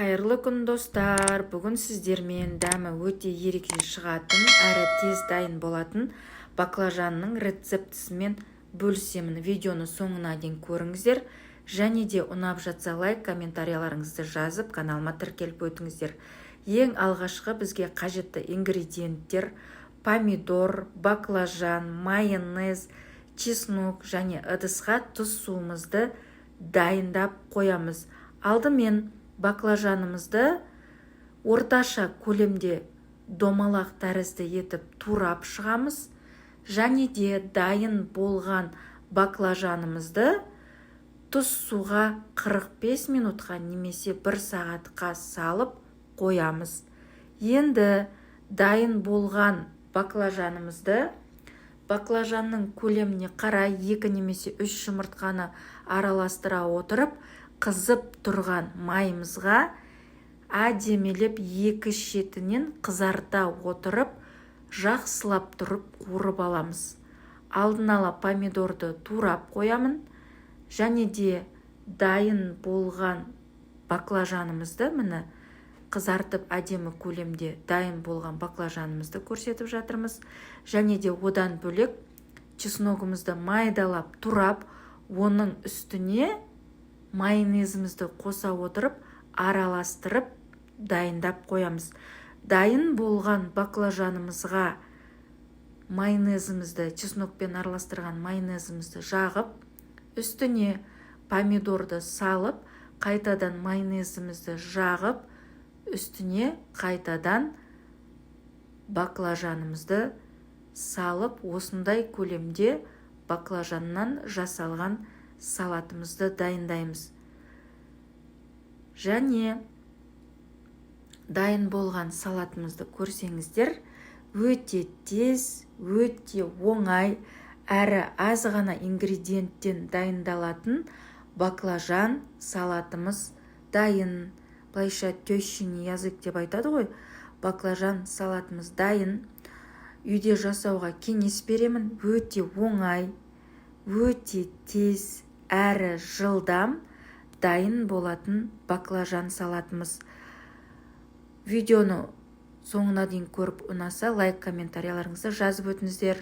Қайырлы күн достар, бүгін сіздермен дәмі өте ерекше шығатын әрі тез дайын болатын баклажанның рецептісімен бөлісемін. Видеоны соңына дейін көріңіздер, және де ұнап жатса лайк, комментарияларыңызды жазып, каналыма тіркеліп өтіңіздер. Ең алғашқы бізге қажетті ингредиенттер: помидор, баклажан, майонез, чеснок және ыдысқа тұз суымызды дайындап қоямыз. Алдымен баклажанымызды орташа көлемде домалақ тәрізді етіп турап шығамыз, және де дайын болған баклажанымызды тұз суға 45 минутқа немесе 1 сағатқа салып қоямыз. Енді дайын болған баклажанның көлеміне қарай 2 немесе 3 жұмыртқаны араластыра отырып, қызып тұрған майымызға әдемелеп екі шетінен қызарта отырып, жақсылап тұрып қуырып аламыз. Алдын ала помидорды турап қоямын, және де дайын болған баклажанымызды міне қызартып әдемі көлемде дайын болған баклажанымызды көрсетіп жатырмыз. Және де одан бөлек чесногымызды майдалап турап, оның үстіне майонезімізді қоса отырып, араластырып дайындап қоямыз. Дайын болған баклажанымызға майонезімізді, чеснокпен араластырған майонезімізді жағып, үстіне помидорды салып, қайтадан майонезімізді жағып, үстіне қайтадан баклажанымызды салып, осындай көлемде баклажаннан жасалған салатымызды дайындаймыз. Және дайын болған салатымызды көрсеңіздер, өте тез, өте оңай, әрі аз ғана ингредиенттен дайындалатын баклажан салатымыз дайын. Былайша тещиный язык деп айтады ғой. Баклажан салатымыз дайын. Үйде жасауға кеңес беремін. Өте оңай, өте тез, әрі жылдам дайын болатын баклажан салатымыз. Видеоны соңына дейін көріп ұнаса, лайк, комментарияларыңызды жазып өтіңіздер.